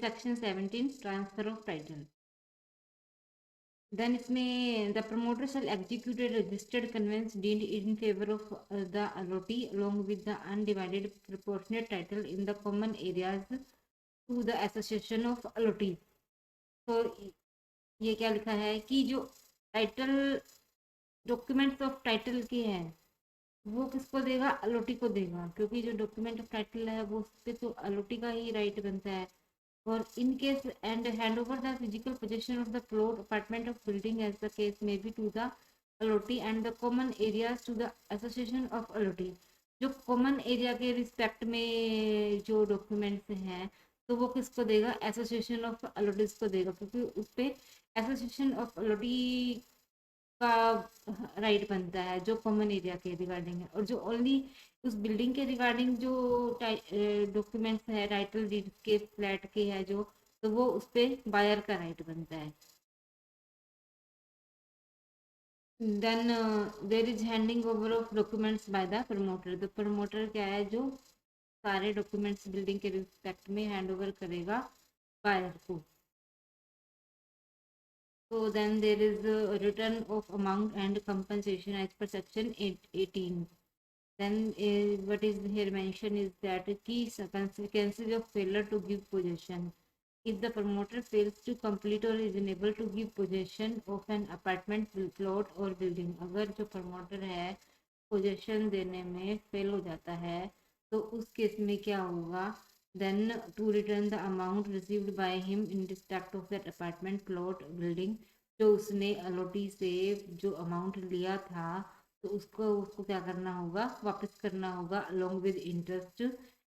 Section 17 transfer of title. Then इसमें the promoter shall execute a registered conveyance deed in favor of the allotee along with the undivided proportionate title in the common areas to the association of allottees। तो ये क्या लिखा है कि जो title documents of title के हैं वो किसको देगा, अलोटी को देगा, क्योंकि जो डॉक्यूमेंट ऑफ टाइटल है वो उस पे तो अलोटी का ही राइट बनता है। और in case and hand over the physical possession of the plot, apartment of building as the case may be to the allotee and the common areas to the association of allotee। जो common area के respect में जो documents हैं तो वो किसको देगा, association of allottees को देगा, क्योंकि उस पे एसोसिएशन ऑफ अलॉटी का राइट बनता है जो कॉमन एरिया के रिगार्डिंग है। और जो ओनली उस बिल्डिंग के रिगार्डिंग जो डॉक्यूमेंट्स है टाइटल डीड के फ्लैट के है जो, तो वो उस पे बायर का राइट बनता है। Then there is handing over of documents by the promoter. The promoter क्या है, जो सारे डॉक्यूमेंट्स बिल्डिंग के रिस्पेक्ट में हैंड ओवर करेगा बायर को। So then there is a return of amount and compensation as per section 18। Then what is here mentioned is that key consequences of failure to give possession। If the promoter fails to complete or is unable to give possession of an apartment plot or building, अगर जो promoter है possession देने में fail हो जाता है तो उस केस में क्या होगा, then to return the amount received by him in respect of that apartment plot building। जो उसने अलॉटी से जो अमाउंट लिया था तो उसको क्या करना होगा, वापस करना होगा along with interest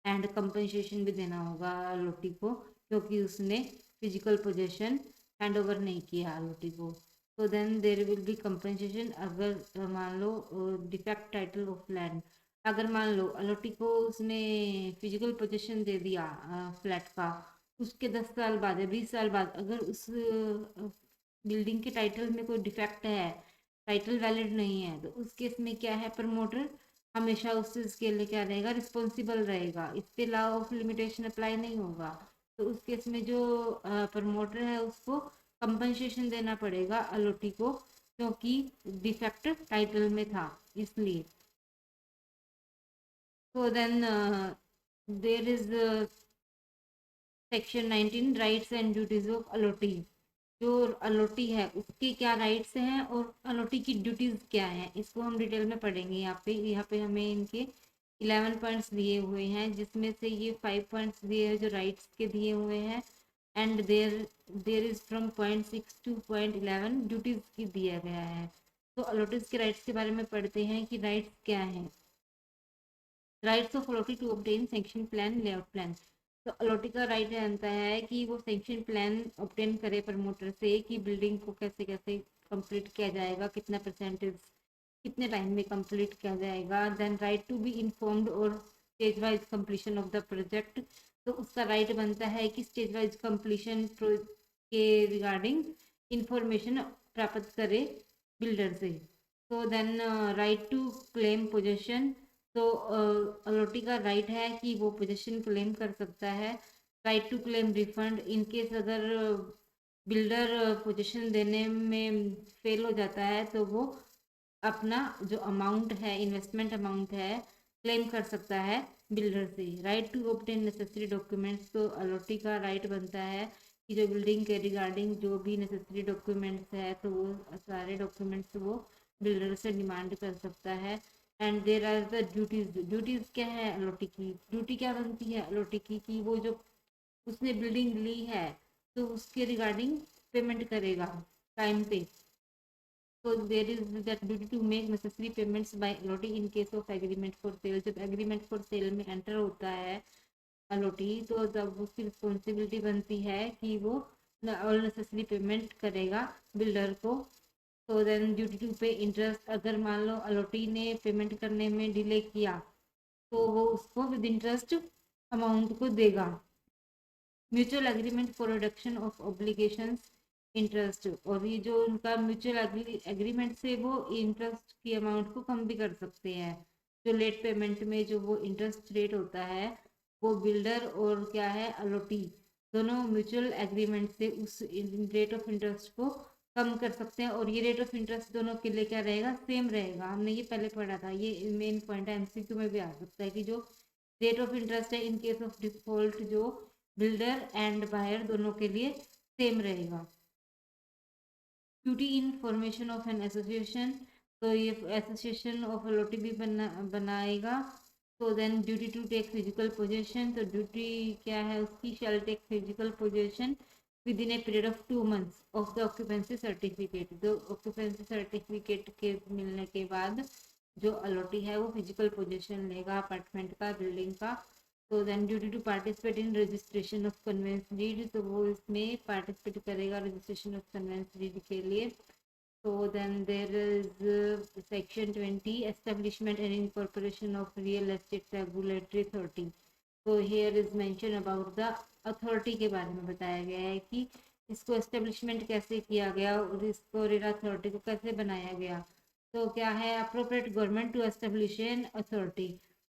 and compensation भी देना होगा अलॉटी को, क्योंकि उसने फिजिकल पोजेशन हैंड ओवर नहीं किया अलॉटी को। तो then there will be compensation. अगर मान लो डिफेक्ट टाइटल ऑफ लैंड, अगर मान लो अलॉटी को उसने फिजिकल पोजेशन दे दिया फ्लैट का, उसके 10 साल बाद या 20 साल बाद अगर उस बिल्डिंग के टाइटल में कोई डिफेक्ट है, टाइटल वैलिड नहीं है, तो उस केस में क्या है, प्रमोटर हमेशा उस चीज के लिए क्या रहेगा, रिस्पॉन्सिबल रहेगा। इस पे लॉ ऑफ लिमिटेशन अप्लाई नहीं होगा। तो उस केस में जो प्रमोटर है उसको कंपनसेशन देना पड़ेगा अलॉटी को, क्योंकि डिफेक्ट टाइटल में था इसलिए। तो then there is section 19 rights and duties of allottee. जो अलॉटी है उसके क्या राइट्स हैं और अलॉटी की ड्यूटीज क्या हैं, इसको हम डिटेल में पढ़ेंगे। यहाँ पे हमें इनके 11 पॉइंट्स दिए हुए हैं, जिसमें से ये 5 पॉइंट्स दिए हैं जो राइट्स के दिए हुए हैं, and there is from point 6 two point 11 duties की दिया गया है। तो अलॉटीज के राइट्स के बारे में पढ़ते हैं कि राइट्स क्या हैं। Rights of allottee to obtain section plan layout plan. तो अलॉटी का राइट बनता है कि वो सेक्शन प्लान ऑब्टेन करे प्रमोटर से कि बिल्डिंग को कैसे कैसे कंप्लीट किया जाएगा, कितना परसेंटेज कितने टाइम में कंप्लीट किया जाएगा। Then right to be informed और stage wise completion of the project. तो उसका राइट बनता है कि स्टेज वाइज कंप्लीशन के रिगार्डिंग इंफॉर्मेशन प्राप्त करे बिल्डर से। तो then right to claim possession. तो अलॉटी का राइट है कि वो पोजीशन क्लेम कर सकता है। Right to claim refund in case अगर बिल्डर पोजीशन देने में फेल हो जाता है तो वो अपना जो अमाउंट है, इन्वेस्टमेंट अमाउंट है, क्लेम कर सकता है बिल्डर से। Right to obtain necessary documents. तो अलॉटी का राइट बनता है कि जो बिल्डिंग के रिगार्डिंग जो भी नेसेसरी डॉक्यूमेंट्स है तो वो सारे डॉक्यूमेंट्स वो बिल्डर से डिमांड कर सकता है। And there are the duties. Duties क्या है अलॉटी की, ड्यूटी क्या बनती है अलॉटी की कि वो जो उसने बिल्डिंग ली है तो उसके रिगार्डिंग पेमेंट करेगा टाइम पे। तो there is that duty to make necessary payments by allottee in case of agreement for sale. जब एग्रीमेंट फॉर सेल में एंटर होता है अलॉटी तो तब उसकी रिस्पॉन्सिबिलिटी बनती है कि वो ऑल नेसेसरी पेमेंट करेगा बिल्डर को। तो देन ड्यूटी टू पे इंटरेस्ट। अगर मान लो अलॉटी ने पेमेंट करने में डिले किया तो वो उसको विद इंटरेस्ट अमाउंट को देगा। Mutual agreement for reduction of obligations interest. और ये जो उनका म्यूचुअल एग्रीमेंट से वो इंटरेस्ट की अमाउंट को कम भी कर सकते हैं। जो लेट पेमेंट में जो वो इंटरेस्ट रेट होता है वो बिल्डर और क्या है अलॉटी दोनों म्यूचुअल एग्रीमेंट से उस रेट ऑफ इंटरेस्ट को कम कर सकते हैं, और ये रेट ऑफ इंटरेस्ट दोनों के लिए क्या रहेगा, सेम रहेगा। हमने ये पहले पढ़ा था, ये मेन पॉइंट है, एमसीक्यू में भी आ सकता है कि जो रेट ऑफ इंटरेस्ट है इन केस ऑफ डिफॉल्ट, जो बिल्डर एंड बायर दोनों के लिए सेम रहेगा। Duty in formation of an association, तो ये एसोसिएशन ऑफ अलॉटी भी बनाएगा। तो then duty to take physical possession, तो ड्यूटी क्या है उसकी, shall take physical possession within a period of 2 months of the occupancy certificate. तो ऑक्यूपेंसी सर्टिफिकेट के मिलने के बाद जो अलॉटी है वो फिजिकल पोजेशन लेगा अपार्टमेंट का, बिल्डिंग का। तो then duty to participate in registration of conveyance deed, तो वो इसमें पार्टिसिपेट करेगा रजिस्ट्रेशन ऑफ कन्वेंस डीड के लिए। तो then there is section 20 establishment and incorporation of real estate regulatory authority. तो here is mention about the authority के बारे में बताया गया है कि इसको एस्टेब्लिशमेंट कैसे किया गया और इसको रेरा अथॉरिटी को कैसे बनाया गया। तो क्या है, appropriate government to establish an authority,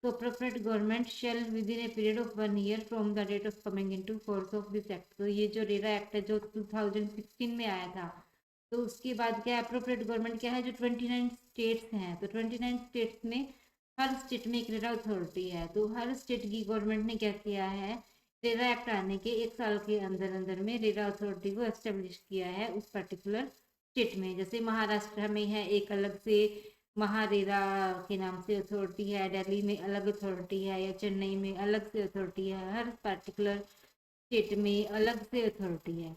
तो appropriate government shall within a period of 1 year from the date of coming into force of this act। तो ये जो रेरा एक्ट है जो 2016 में आया था, तो उसके बाद क्या अप्रोप्रिएट गवर्नमेंट क्या है, जो 29 स्टेट्स हैं, तो 29 स्टेट्स में हर स्टेट में एक रेरा अथॉरिटी है। तो हर स्टेट की गवर्नमेंट ने क्या किया है, रेरा एक्ट आने के 1 साल के अंदर अंदर में रेरा अथॉरिटी को एस्टेब्लिश किया है उस पर्टिकुलर स्टेट में। जैसे महाराष्ट्र में है एक अलग से महारेरा के नाम से अथॉरिटी है, दिल्ली में अलग अथॉरिटी है, या चेन्नई में अलग से अथॉरिटी है, हर पर्टिकुलर स्टेट में अलग से अथॉरिटी है।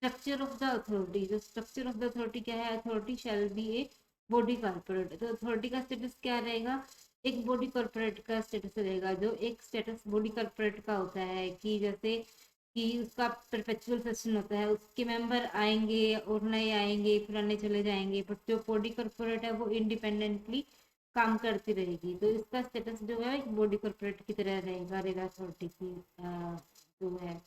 स्ट्रक्चर ऑफ द अथॉरिटी, जो स्ट्रक्चर ऑफ द अथॉरिटी क्या है, authority shall B a body corporate. तो अथॉरिटी का स्टेटस क्या रहेगा, एक बॉडी कॉर्पोरेट का स्टेटस रहेगा। जो एक स्टेटस बॉडी कॉर्पोरेट का होता है कि जैसे कि उसका परपेचुअल सेशन होता है, उसके मेंबर आएंगे और नए आएंगे, पुराने चले जाएंगे, बट जो बॉडी कॉर्पोरेट है वो इंडिपेंडेंटली काम करती रहेगी। तो इसका स्टेटस जो है बॉडी कॉर्पोरेट की तरह रहेगा रेरा अथॉरिटी की जो है।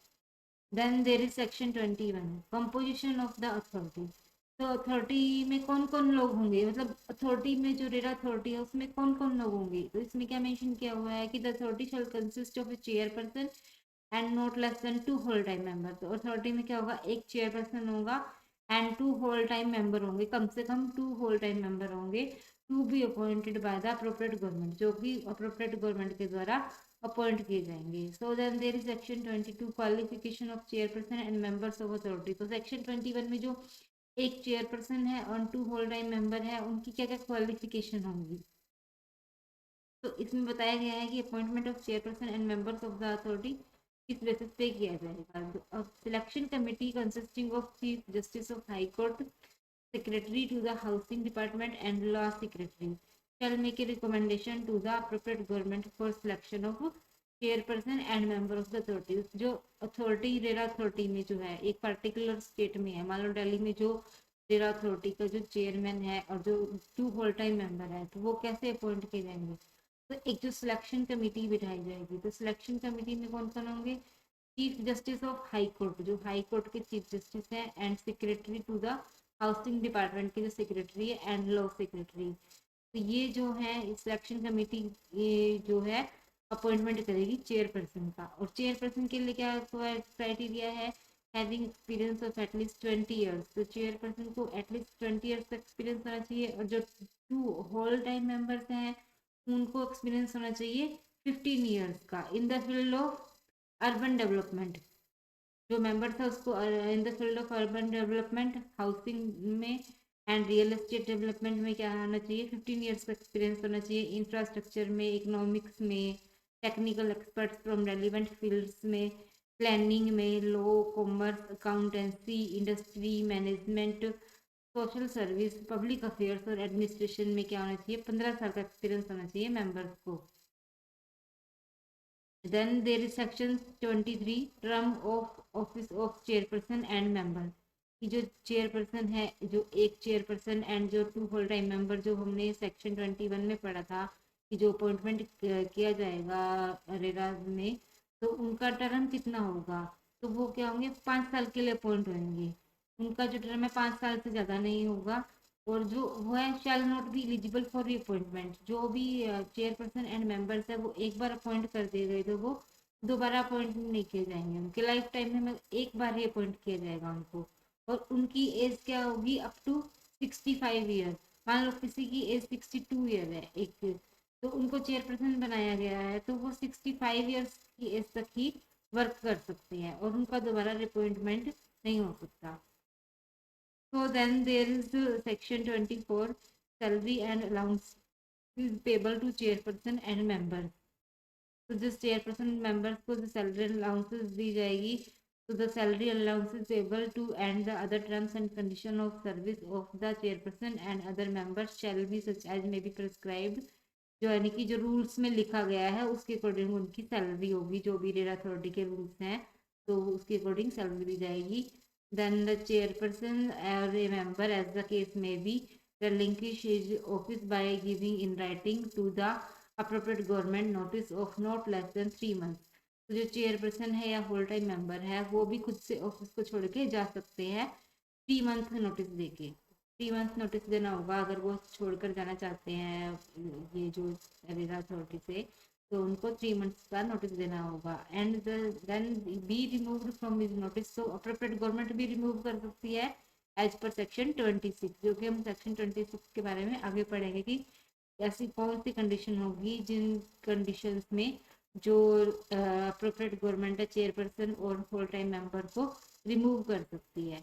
Then there is section 21 composition of the authority. तो अथॉरिटी में कौन कौन लोग होंगे, मतलब अथॉरिटी में जो रेरा अथॉरिटी है उसमें कौन कौन लोग होंगे। तो इसमें क्या मेंशन किया हुआ है कि the authority shall consist of a chairperson and not less than 2 whole time member. तो अथॉरिटी में क्या होगा, एक चेयरपर्सन होगा एंड 2 होल टाइम मेंबर होंगे, कम से कम 2 होल टाइम मेंबर होंगे, to be appointed by the appropriate government, जो कि अप्रोप्रिएट गवर्नमेंट के द्वारा अपॉइंट किए जाएंगे। So then there is section 22 qualification of chairperson and members of authority. तो सेक्शन 21 में जो एक चेयरपर्सन है और 2 होल टाइम मेंबर है, उनकी क्या क्या क्वालिफिकेशन होंगी। तो इसमें बताया गया है कि appointment of chairperson and members of the authority किस बेसिस पे किया जाएगा। Selection committee consisting of chief justice of high court, secretary to the housing department and law secretary shall make a recommendation to the appropriate government for selection of chairperson and member of the authority। जो authority RERA authority में जो है एक particular state में है, मान लो दिल्ली में जो रेरा अथॉरिटी का जो चेयरमैन है और जो 2 होल टाइम मेंबर है, तो वो कैसे अपॉइंट किए जाएंगे। तो एक जो सिलेक्शन कमेटी बिठाई जाएगी, तो सिलेक्शन कमेटी में कौन कौन होंगे, chief justice of high court, जो हाई कोर्ट के चीफ जस्टिस हैं, and secretary to the housing department की जो सेक्रेटरी है, एंड लॉ सेक्रेटरी। तो ये जो है सिलेक्शन कमेटी ये जो है अपॉइंटमेंट करेगी चेयरपर्सन का। और चेयरपर्सन के लिए क्या क्राइटेरिया है, having experience of at least 20 years. तो चेयरपर्सन को एटलीस्ट 20 ईयर्स का एक्सपीरियंस होना चाहिए, और जो 2 होल टाइम मेंबर्स हैं उनको एक्सपीरियंस होना चाहिए 15 ईयर्स का in the field of urban development. जो मेंबर्स है उसको in the field of urban development, housing में एंड रियल एस्टेट डेवलपमेंट में क्या होना चाहिए, 15 ईयर्स का एक्सपीरियंस होना चाहिए। इंफ्रास्ट्रक्चर में, इकोनॉमिक्स में, technical experts from relevant fields में, प्लानिंग में, law, commerce, accountancy, industry management, social service, public affairs और एडमिनिस्ट्रेशन में क्या होना चाहिए, 15 साल का एक्सपीरियंस होना चाहिए मेंबर्स को। Then there is section 23 term of office of chairperson and member. कि जो चेयरपर्सन है, जो एक चेयरपर्सन एंड जो 2 होल टाइम मेंबर, जो हमने सेक्शन 21 में पढ़ा था कि जो अपॉइंटमेंट किया जाएगा रेरा में, तो उनका टर्म कितना होगा, तो वो क्या होंगे, 5 साल के लिए अपॉइंट होंगे। उनका जो टर्म है 5 साल से ज़्यादा नहीं होगा। और जो वो है shall not be eligible for री अपॉइंटमेंट। जो भी चेयरपर्सन एंड मेंबर्स है वो एक बार अपॉइंट कर दिए गए तो वो दोबारा अपॉइंट नहीं किए जाएंगे, उनके लाइफ टाइम में एक बार ही अपॉइंट किया जाएगा उनको। और उनकी एज क्या होगी, अप टू 65 ईयर। मान लो किसी की एज 62 ईयर है एक, तो उनको चेयरपर्सन बनाया गया है, तो वो 65 ईयर्स की एज तक ही वर्क कर सकते हैं और उनका दोबारा रिअपॉइंटमेंट नहीं हो सकता। So then there is the section 24, salary and allowance is payable to chairperson and members. तो जिस चेयरपर्सन मेंबर्स को जो सैलरी अलाउंसेस दी जाएगी, तो the salary allowances able to and the other terms and condition of service of the chairperson and other members shall be such as may be prescribed. जो यानी कि जो रूल्स में लिखा गया है उसके अकॉर्डिंग उनकी सैलरी होगी, जो भी रेरा अथॉरिटी के रूल्स हैं तो उसके अकॉर्डिंग सैलरी दी जाएगी। देन द चेयरपर्सन और a member as the case may be relinquish his office by giving in writing to the appropriate government notice of not less than 3 months। तो जो chairperson है या whole time member है वो भी खुद से ऑफिस को छोड़ के जा सकते हैं 3 मंथ नोटिस देके। 3 मंथ नोटिस देना होगा अगर वो छोड़कर जाना चाहते हैं ये जो रेरा अथॉरिटी से, तो उनको 3 मंथ्स का नोटिस देना होगा। And then be removed from his notice, तो अप्रोप्रिएट गवर्नमेंट भी रिमूव कर सकती है एज पर सेक्शन 26, जो कि हम सेक्शन 26 के बारे में आगे पढ़ेंगे कि ऐसी कौन सी कंडीशन होगी जिन कंडीशंस में जो अप्रोप्रिएट गवर्नमेंट चेयरपर्सन और होल टाइम मेंबर को रिमूव कर सकती है।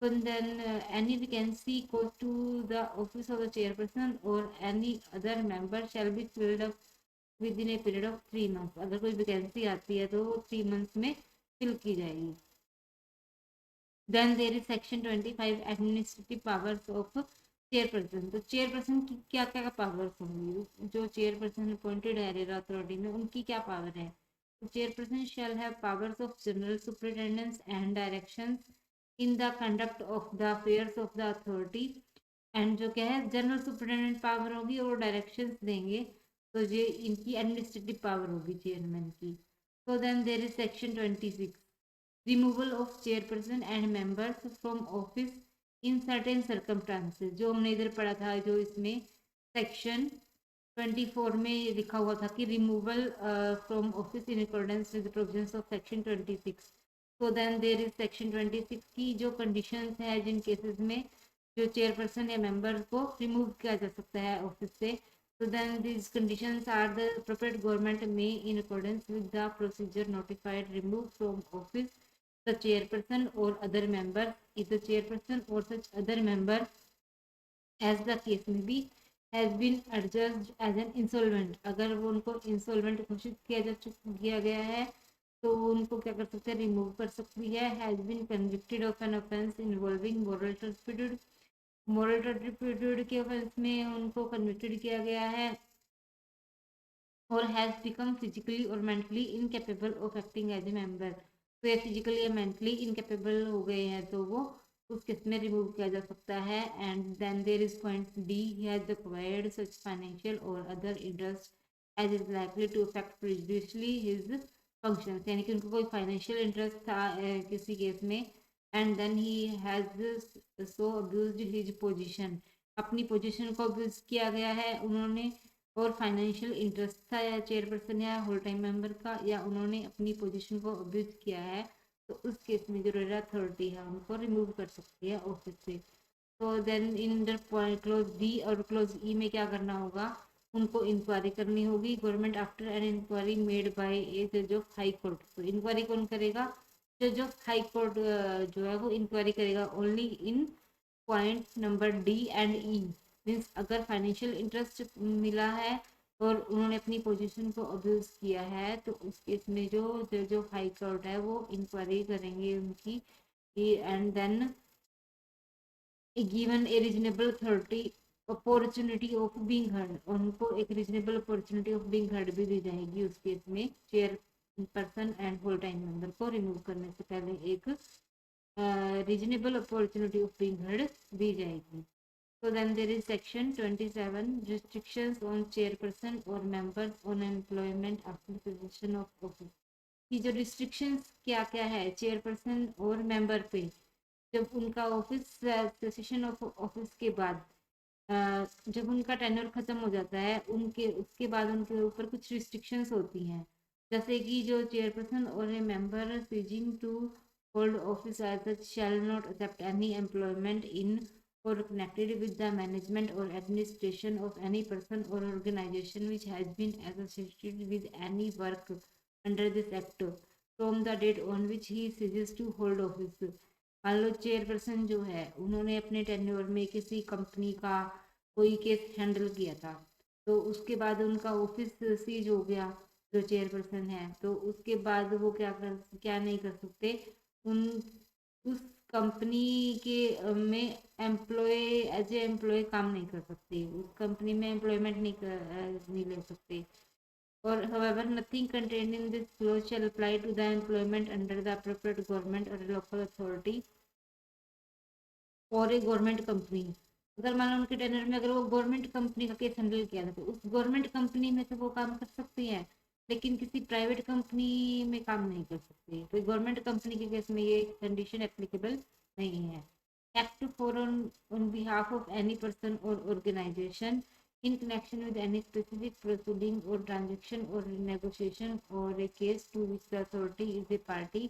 So then any vacancy goes to the office of the chairperson or any other member shall be filled up within a period of 3 months। अगर कोई vacancy आती है तो वो 3 मंथ्स में फिल की जाएगी। Then there is section 25 administrative powers of chairperson. तो चेयरपर्सन की क्या क्या पावर्स होंगी, जो चेयरपर्सन अपॉइंटेड है रेरा अथॉरिटी में उनकी क्या पावर है। तो chairperson shall have powers of general superintendence and directions in the conduct of the affairs of the authority. And जो क्या है जनरल सुपरिटेंडेंट पावर होगी और डायरेक्शंस देंगे, तो ये इनकी एडमिनिस्ट्रेटिव पावर होगी चेयरमैन की। तो then there is section 26, removal of chairperson and members from office in certain circumstances. जो हमने इधर पढ़ा था, जो इसमें सेक्शन 24 में लिखा हुआ था कि removal from office in accordance with provisions of section 26। तो देन देयर इज सेक्शन 26 की जो कंडीशंस है जिन केसेस में जो चेयरपर्सन या मेंबर को रिमूव किया जा सकता है ऑफिस से। तो then this conditions are the appropriate government में in accordance with the procedure notified remove from office the chairperson or other member, if the chairperson or such other member as the case may be has been adjudged as an insolvent। अगर वो उनको insolvent घोषित किया गया है तो उनको क्या कर सकते हैं, रिमूव कर सकती है। Has been convicted of an offence involving moral turpitude, moral turpitude के ऑफेंस में उनको कन्विक्टेड किया गया है। और हैज बिकम फिजिकली और mentally incapable of acting as a member, तो ये फिजिकली या मेंटली इनकेपेबल हो गए हैं तो वो उस केस में रिमूव किया जा सकता है। And then there is point D, he has acquired such financial और other interest as is likely to affect prejudicially his functions, यानी कि उनको कोई फाइनेंशियल इंटरेस्ट था किसी केस में and then he has so abused his position, अपनी position को अब्यूज किया गया है उन्होंने, और फाइनेंशियल इंटरेस्ट था या चेयरपर्सन या होल टाइम मेंबर का, या उन्होंने अपनी पोजीशन को अब्यूज किया है, तो उस केस में जो रेरा अथॉरिटी है उनको रिमूव कर सकती है ऑफिस से। तो देन इन क्लोज डी और क्लोज ई में क्या करना होगा, उनको इंक्वायरी करनी होगी। Government after an inquiry made by a जज ऑफ हाई कोर्ट, तो इंक्वायरी कौन करेगा, जज ऑफ हाई कोर्ट जो है वो इंक्वायरी करेगा only in point number D and E. Means अगर फाइनेंशियल इंटरेस्ट मिला है और उन्होंने अपनी पोजीशन को अब्यूज किया है तो उस केस में जो जज ऑफ हाई कोर्ट है वो इंक्वायरी करेंगे उनकी। And then given a reasonable authority opportunity of being heard, उनको एक reasonable opportunity of being heard भी दी जाएगी उस केस में chairperson and whole time member को रिमूव करने से पहले एक reasonable opportunity of being heard दी जाएगी। So then there is section 27, restrictions on chairperson or members on employment after cessation of office। की जो restrictions क्या क्या है चेयरपर्सन और मेंबर पे, जब उनका ऑफिस सेशन ऑफ ऑफिस के बाद जब उनका टेन्योर खत्म हो जाता है उनके उसके बाद उनके ऊपर कुछ रिस्ट्रिक्शंस होती हैं। जैसे कि जो चेयरपर्सन और a member ceasing to hold office as such shall not accept any employment in or connected with the management or administration of any person or organization which has been associated with any work under this act from the date on which he ceases to hold office। मान लो chairperson जो है उन्होंने अपने tenure में किसी company का कोई case handle किया था, तो उसके बाद उनका ऑफिस सीज हो गया जो चेयरपर्सन है, तो उसके बाद वो क्या नहीं कर सकते, उन उस कंपनी के में एम्प्लॉय एज ए एम्प्लॉय काम नहीं कर सकते, उस कंपनी में एम्प्लॉयमेंट नहीं ले सकते। और however nothing contained in this clause shall apply to the employment under the appropriate government or local authority और ए गवर्नमेंट कंपनी। अगर मान लो उनके टेनर में अगर वो गवर्नमेंट कंपनी का केस हैंडल किया था, तो उस गवर्नमेंट कंपनी में तो वो काम कर सकती है, लेकिन किसी प्राइवेट कंपनी में काम नहीं कर सकते। तो गवर्नमेंट कंपनी के केस में ये कंडीशन एप्लीकेबल नहीं है। Act for on behalf of any person और organisation in connection with any specific proceeding or transaction or negotiation or a case to which the authority is a party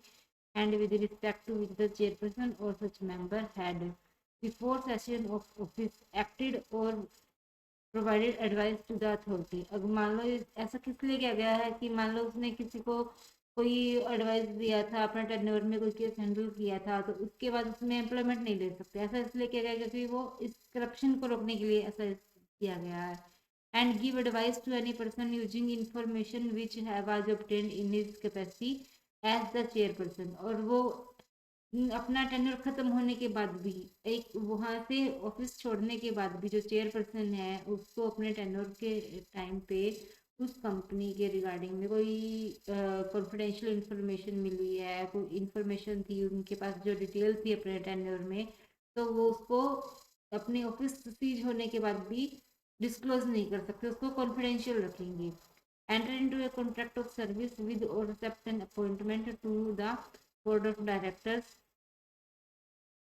and with respect to which the chairperson or such member had before session of office acted or provided advice to the authority. अब मान लो ऐसा किस लिए किया गया है कि मान लो उसने किसी को कोई एडवाइस दिया था, अपना टर्नओवर में कोई केस हैंडल किया था, तो उसके बाद उसमें एम्प्लॉयमेंट नहीं ले सकते। ऐसा इसलिए किया गया क्योंकि वो इस करप्शन को रोकने के लिए ऐसा किया गया है। And give advice to any person using information which was obtained in his capacity as the chairperson. और वो अपना टेन्योर खत्म होने के बाद भी, एक वहां से ऑफिस छोड़ने के बाद भी जो चेयरपर्सन है उसको अपने टेन्योर के टाइम पे उस कंपनी के रिगार्डिंग में कोई कॉन्फिडेंशियल इंफॉर्मेशन मिली है, कोई इंफॉर्मेशन थी उनके पास जो डिटेल थी अपने टेन्योर में, तो वो उसको अपने ऑफिस सीज होने के बाद भी डिस्क्लोज नहीं कर सकते, उसको कॉन्फिडेंशियल रखेंगे। Enter into a contract of service with और accept an appointment to the board of directors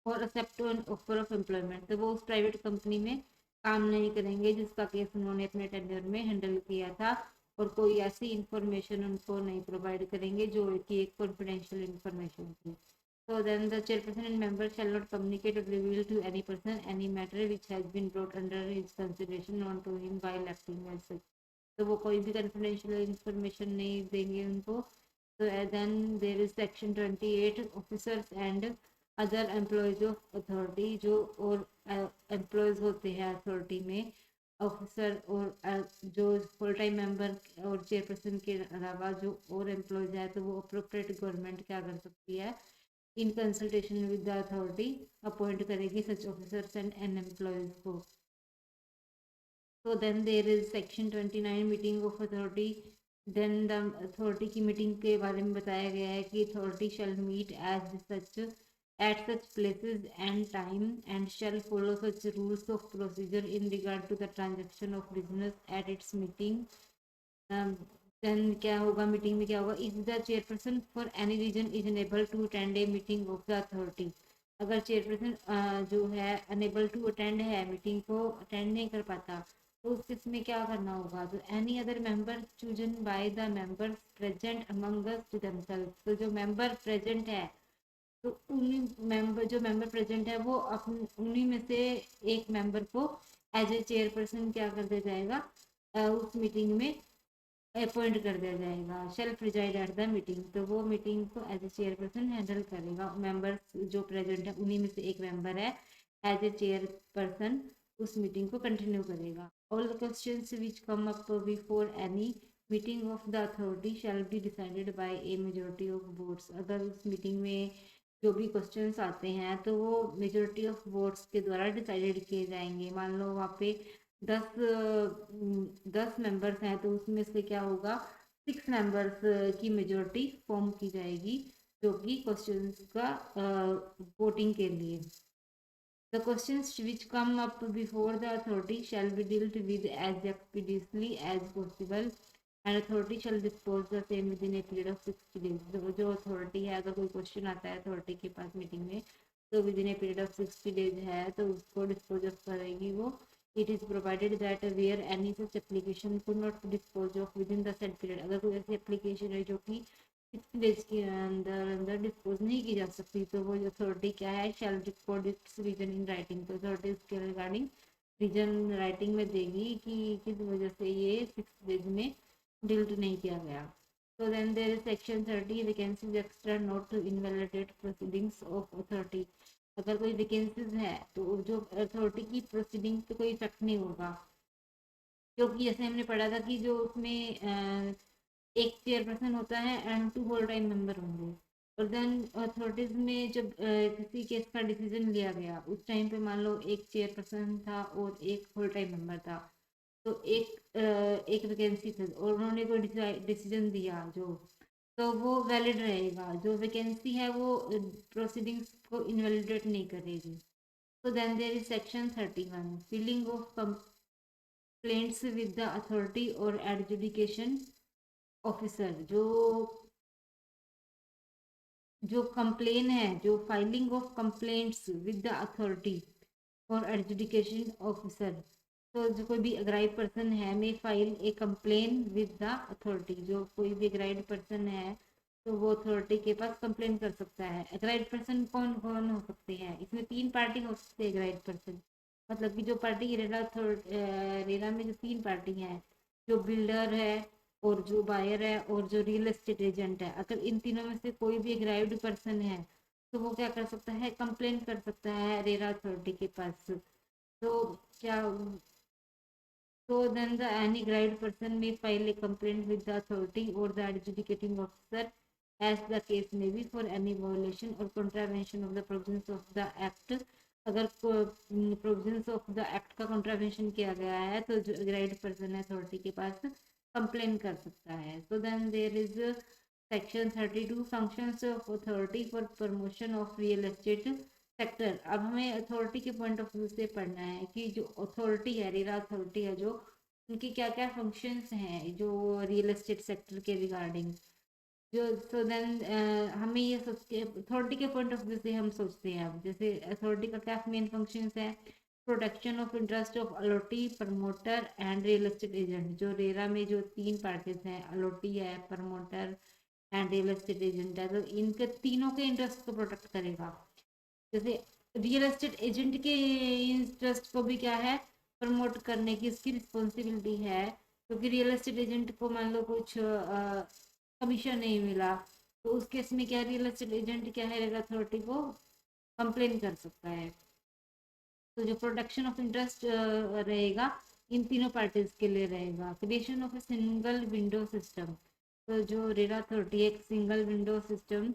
और accept an offer of employment. तो वो उस प्राइवेट कंपनी में काम नहीं करेंगे जिसका केस उन्होंने अपने टेंडर में हैंडल किया था, और कोई ऐसी इंफॉर्मेशन उनको नहीं प्रोवाइड करेंगे जो कि एक कॉन्फिडेंशियल इंफॉर्मेशन थी। So then the chairperson and member shall not communicate or reveal to any person any matter which has been brought under his consideration known to him while acting as such। तो वो कोई भी confidential information नहीं देंगे उनको। So then there is section 28 officers and other employees of authority. जो और employees होते हैं अथॉरिटी में, ऑफिसर और जो फुल टाइम मेंबर और चेयरपर्सन के अलावा जो और एम्प्लॉयज है, तो वो अप्रोप्रिएट गवर्नमेंट क्या कर सकती है, in consultation with the authority appoint करेगी such officers and an employees को। तो then there is section 29 meeting of authority. Then the authority की मीटिंग के बारे में बताया गया है कि authority shall meet as such at such places and time and shall follow such rules of procedure in regard to the transaction of business at its meeting। then क्या होगा मीटिंग में, क्या होगा, if the chairperson for any reason is unable to attend a meeting of the authority। अगर chairperson जो है unable to attend है, meeting को अटेंड नहीं कर पाता, तो उस केस में क्या करना होगा, तो any other member chosen by the members present among themselves. तो जो मेंबर प्रेजेंट है, तो उन्हीं मेंबर जो मेंबर प्रेजेंट है वो अपने उन्हीं में से एक मेंबर को एज ए चेयरपर्सन क्या कर दिया जाएगा, उस मीटिंग में अपॉइंट कर दिया जाएगा। Shall preside at the meeting. तो वो मीटिंग को एज ए चेयरपर्सन हैंडल करेगा। मेंबर्स जो प्रेजेंट है उन्हीं में से एक मेंबर है एज ए चेयरपर्सन उस मीटिंग को कंटिन्यू करेगा। All the questions which come up before any meeting of the authority shall be decided by a majority of votes. अगर उस मीटिंग में जो भी क्वेश्चंस आते हैं तो वो मेजोरिटी ऑफ वोट्स के द्वारा डिसाइडेड किए जाएंगे। मान लो वहाँ पे 10 मेंबर्स हैं, तो उसमें से क्या होगा, 6 मेंबर्स की मेजोरिटी फॉर्म की जाएगी जो कि क्वेश्चंस का वोटिंग के लिए। The questions which come up before the authority shall be dealt with as expeditiously as possible and authority shall dispose the same within a period of 60 days। जो authority है, अगर कोई क्वेश्चन आता है authority के पास meeting में, तो with in a period of 60 days है तो उसको डिस्पोज ऑफ करेगी वो It is provided that where any such application could not be disposed of within the said period, अगर कोई ऐसी एप्लीकेशन है जो कि 6 days के अंदर अंदर डिस्पोज नहीं की जा सकती, तो वो अथॉरिटी क्या है, shall record its reason in writing. तो अथॉरिटी इसके रिगार्डिंग रीजन राइटिंग में देगी कि किस वजह से ये 6 days में डिलीट नहीं किया गया। So then there is section 30 vacancies extra not to invalidate proceedings of authority। अगर कोई वैकेंसीज है तो जो अथॉरिटी की प्रोसीडिंग पे कोई इफेक्ट नहीं होगा, क्योंकि जैसे हमने पढ़ा था कि जो उसमें एक चेयरपर्सन होता है एंड 2 होल टाइम मेंबर होंगे। और देन अथॉरिटीज में जब किसी केस का डिसीजन लिया गया, उस टाइम पे मान लो एक चेयरपर्सन था और एक होल टाइम मेंबर था, तो एक वैकेंसी थी और उन्होंने कोई डिसीजन दिया जो, तो वो वैलिड रहेगा। जो वैकेंसी है वो प्रोसीडिंग्स को इनवैलिडेट नहीं करेगी। तो then there is section 31 filling of complaints with the authority और एडजुडिकेशन ऑफिसर। जो कंप्लेन है, जो filing of complaints with the authority और एडजुडिकेशन ऑफिसर, तो जो कोई भी अग्राइड पर्सन है may file a complain with the authority. जो कोई भी अग्राइड पर्सन है तो वो अथॉरिटी के पास कंप्लेन कर सकता है। अग्राइड पर्सन कौन कौन हो सकते हैं, इसमें 3 पार्टी हो सकते हैं अग्राइड पर्सन। मतलब कि जो पार्टी रेरा में जो 3 पार्टी हैं, जो बिल्डर है और जो बायर है और जो रियल एस्टेट एजेंट है, अगर इन तीनों में से कोई भी अग्राइव्ड पर्सन है तो वो क्या कर सकता है, कंप्लेन कर सकता है रेरा अथॉरिटी के पास। तो क्या, so then the any aggrieved person may file a complaint with the authority or the adjudicating officer as the case may be for any violation or contravention of the provisions of the act। अगर provisions of the act का contravention किया गया है तो जो अग्राइड person है authority के पास complain कर सकता है। So then there is section 32 functions of authority for promotion of real estate sector. अब हमें अथॉरिटी के पॉइंट ऑफ व्यू से पढ़ना है कि जो अथॉरिटी है, रेरा अथॉरिटी है, जो उनकी क्या क्या फंक्शंस हैं जो रियल एस्टेट सेक्टर के रिगार्डिंग। जो सो देन हमें ये सोच के अथॉरिटी के पॉइंट ऑफ व्यू से हम सोचते हैं। अब जैसे अथॉरिटी का क्या मेन फंक्शंस है, protection of interest of allottee, promoter and real estate agent. जो रेरा में जो 3 पार्टीज हैं, अलॉटी है, promoter and real estate agent है, तो इनके तीनों के इंटरेस्ट को प्रोटेक्ट करेगा। जैसे रियल एस्टेट एजेंट के इंटरेस्ट को भी क्या है, प्रमोट करने की इसकी रिस्पॉन्सिबिलिटी है। क्योंकि रियल एस्टेट एजेंट को मान लो कुछ कमीशन नहीं मिला, तो उस केस में क्या रियल एस्टेट एजेंट क्या है, रेरा अथॉरिटी को कंप्लेन कर सकता है। तो जो प्रोटेक्शन ऑफ इंटरेस्ट रहेगा इन तीनों पार्टीज के लिए रहेगा। Creation of a single window system. तो जो रेरा अथॉरिटी एक सिंगल विंडो सिस्टम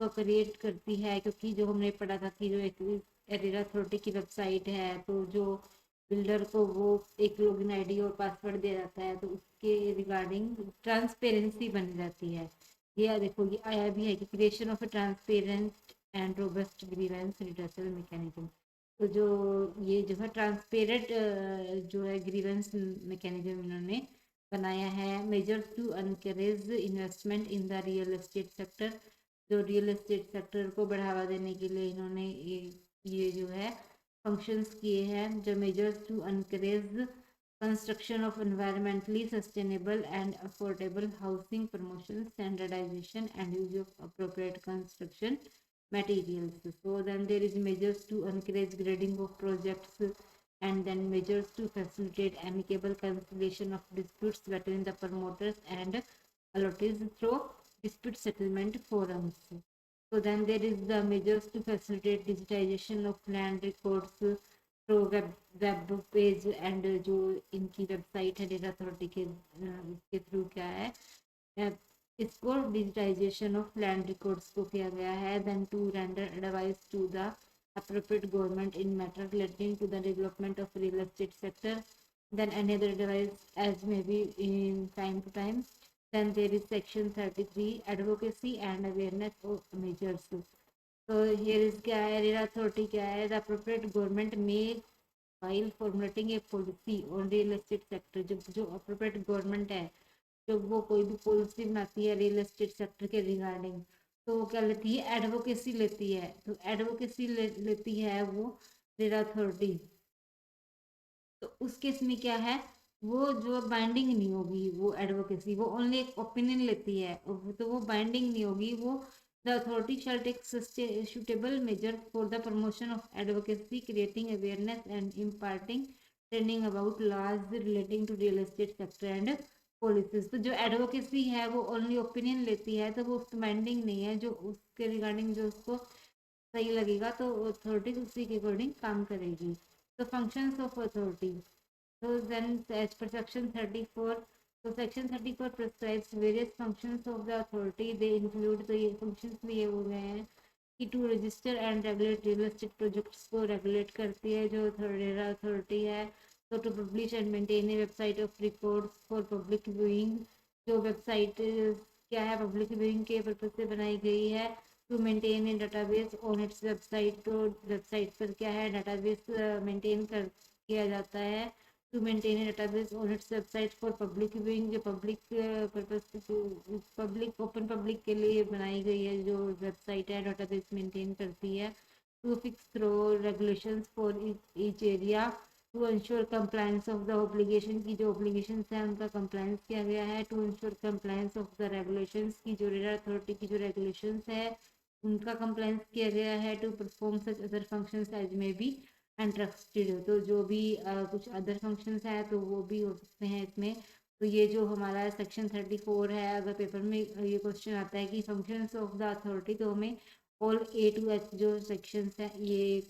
को क्रिएट करती है, क्योंकि जो हमने पढ़ा था कि जो एक रेरा अथॉरिटी की वेबसाइट है, तो जो बिल्डर को वो एक लॉगिन आईडी और पासवर्ड दिया जाता है, तो उसके रिगार्डिंग ट्रांसपेरेंसी बन जाती है। ये देखो ये आया भी है कि creation of A transparent and robust grievance redressal mechanism. तो जो ये जो है ट्रांसपेरेंट जो है ग्रीवेंस मैकेनिज्म इन्होंने बनाया है। Measures to encourage investment in the real estate sector. जो रियल एस्टेट सेक्टर को बढ़ावा देने के लिए इन्होंने ये जो है फंक्शंस किए हैं। जो measures to encourage construction of environmentally sustainable and affordable housing, promotion, standardization and use of appropriate construction materials. So then there is measures to encourage grading of projects, and then measures to facilitate amicable conciliation of disputes between the promoters and allottees through dispute settlement forums. So then there is the measures to facilitate digitization of land records through web page, and जो इनकी website है data authority के इसके through क्या है, इसको digitisation of land records को किया गया है। Then to render advice to the appropriate government in matter relating to the development of real estate sector, then any other advice as may be in time to time। then there is section 33 advocacy and awareness of measures। so here is क्या है, RERA authority क्या है, the appropriate government may while formulating a policy on real estate sector। जो appropriate government है, जब वो कोई भी पॉलिसी बनाती है रियल एस्टेट सेक्टर के रिगार्डिंग, तो वो क्या लेती है, एडवोकेसी लेती है। तो एडवोकेसी लेती है वो रेरा अथॉरिटी। तो उस केस में क्या है, वो जो बाइंडिंग नहीं होगी वो एडवोकेसी, वो ओनली एक ओपिनियन लेती है, तो वो बाइंडिंग नहीं होगी। वो the authority shall take suitable measure for the promotion of advocacy, creating awareness and imparting training about laws relating to real estate sector and policies। तो जो एडवोकेसी है वो ओनली ओपिनियन लेती है, तो वो बाइंडिंग नहीं है, जो उसके रिगार्डिंग जो उसको सही लगेगा तो अथॉरिटी उसी के अकॉर्डिंग काम करेगी। तो functions of authority, so then as per section 34, so section 34 prescribes various functions of the authority, they include, तो ये functions भी ये हो गए हैं कि to register and regulate real estate projects को रेगुलेट करती है जो अथॉरिटी है। तो to publish and maintain a website of records for public viewing, जो वेबसाइट क्या है पब्लिक व्यूइंग के पर्पज से बनाई गई है। To maintain a database on its website, तो वेबसाइट पर क्या है डाटाबेस मेंटेन कर किया जाता है। To maintain a database on its website for public viewing, जो public purpose public open public के लिए बनाई गई है जो वेबसाइट है डाटाबेस मेंटेन करती है। To fix through regulations for each area, to ensure compliance of the obligation की जो ऑब्लिगेशंस हैं उनका कंप्लायंस किया गया है। To ensure compliance of the regulations की जो रेरा अथॉरिटी की जो रेगुलेशंस है उनका कंप्लायंस किया गया है। To perform such other functions as may be interested, तो जो भी कुछ अदर फंक्शंस हैं तो वो भी हो सकते हैं इसमें। तो ये जो हमारा सेक्शन 34 है, अगर पेपर में ये क्वेश्चन आता है कि फंक्शंस ऑफ द अथॉरिटी, तो हमें ऑल A to H जो सेक्शंस हैं ये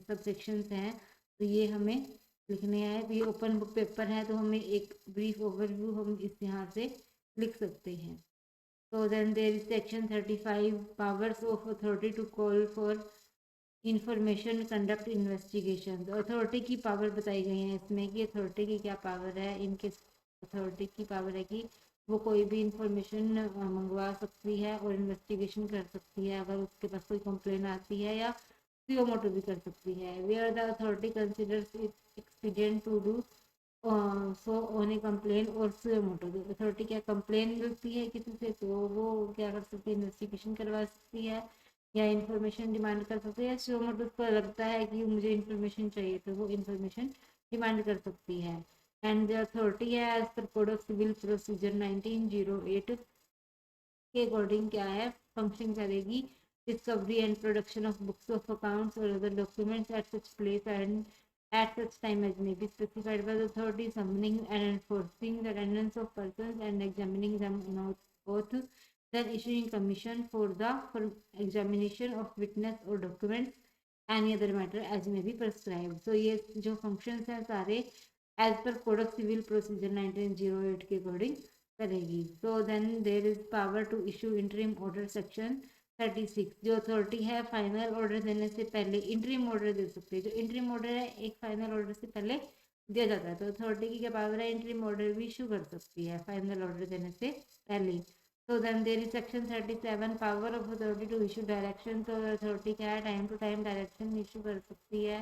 सब सेक्शंस हैं तो ये हमें लिखने हैं। तो ये ओपन बुक पेपर है तो हमें एक ब्रीफ ओवरव्यू हम इस यहाँ से लिख सकते हैं। तो then there is section 35 powers of authority to call for information conduct investigation. तो अथॉरिटी की पावर बताई गई है इसमें कि अथॉरिटी की क्या पावर है। इनके अथॉरिटी की पावर है कि वो कोई भी इंफॉर्मेशन मंगवा सकती है और इन्वेस्टिगेशन कर सकती है अगर उसके पास कोई कंप्लेन आती है, या सीओ मोटो भी कर सकती है। Where the authority considers it expedient to do so on a complain और सीओ मोटो, अथॉरिटी क्या कंप्लेन मिलती है किसी से तो वो क्या कर सकती है, इन्वेस्टिगेशन करवा सकती है या इंफॉर्मेशन डिमांड कर सकती है। सीओ मोटो को लगता है कि मुझे इंफॉर्मेशन चाहिए तो वो इंफॉर्मेशन डिमांड कर सकती है। एंड द अथॉरिटी है as per code of civil procedure 1908 के अकॉर्डिंग क्या है फंक्शन करेगी। Discovery and production of books of accounts और other documents at such place and at such time as may be specified by the authority, summoning and enforcing the attendance of persons and examining them on oath, then issuing commission for the examination of witness or documents any other matter as may be prescribed। so ये जो functions हैं सारे as per code of civil procedure 1908 के according करेगी। so then there is power to issue interim order section 36, जो authority है final order देने से पहले इंटरिम ऑर्डर दे सकते हैं। जो इंटरिम ऑर्डर है एक फाइनल ऑर्डर से पहले दिया जाता है, तो अथॉरिटी की क्या पावर है इंटरिम ऑर्डर भी इशू कर सकती है फाइनल ऑर्डर देने से पहले। तो then there is section 37 power of authority to issue direction, तो अथॉरिटी क्या है time to time direction issue कर सकती है।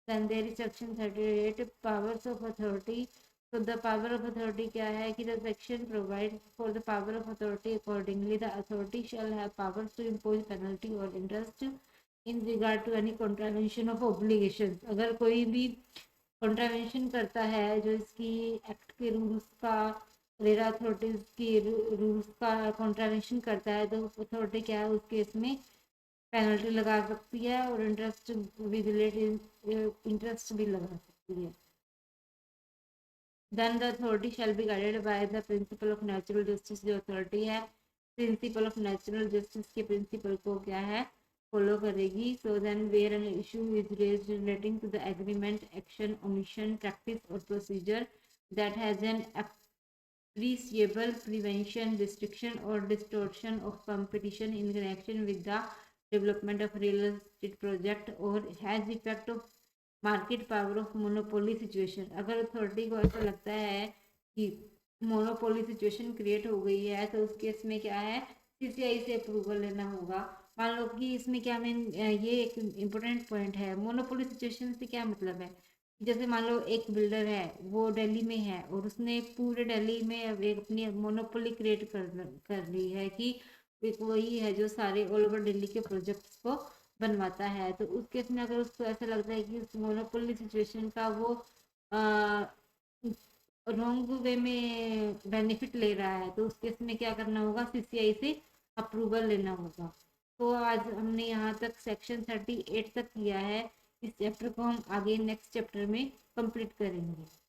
Then there is section 38 powers of authority, तो द पावर ऑफ अथॉरिटी क्या है कि the section provide for the power of authority accordingly the authority shall have powers to impose penalty और interest in regard to any contravention of obligation. अगर कोई भी contravention करता है जो इसकी एक्ट के रूल्स का, रेरा अथॉरिटीज की रूल्स का कॉन्ट्रावेंशन करता है तो अथॉरिटी क्या है उस केस में पेनल्टी लगा सकती है और इंटरेस्ट भी इंटरेस्ट भी लगा सकती है। then the authority shall be guided by the principle of natural justice, जो authority है principle of natural justice के principle को क्या है follow करेगी। so then where an issue is raised relating to the agreement, action, omission, practice or procedure that has an appreciable prevention, restriction or distortion of competition in connection with the development of real estate project or has effect of market power of monopoly situation. अगर authority को ऐसा लगता है कि monopoly situation create हो गई है तो उस केस में क्या है सीसीआई से अप्रूवल लेना होगा। मान लो कि इसमें क्या मैं ये एक इम्पोर्टेंट पॉइंट है, मोनोपोली सिचुएशन से क्या मतलब है, जैसे मान लो एक बिल्डर है वो दिल्ली में है और उसने पूरे दिल्ली में एक अपनी मोनोपोली क्रिएट कर ली है कि एक वही है जो सारे ऑल ओवर दिल्ली के प्रोजेक्ट्स को बनवाता है। तो उस केस में अगर उसको ऐसा लगता है कि उस मोनोपोली सिचुएशन का वो रॉन्ग वे में बेनिफिट ले रहा है, तो उस केस में क्या करना होगा, सीसीआई से अप्रूवल लेना होगा। तो आज हमने यहाँ तक सेक्शन 38 तक किया है। इस चैप्टर को हम आगे नेक्स्ट चैप्टर में कंप्लीट करेंगे।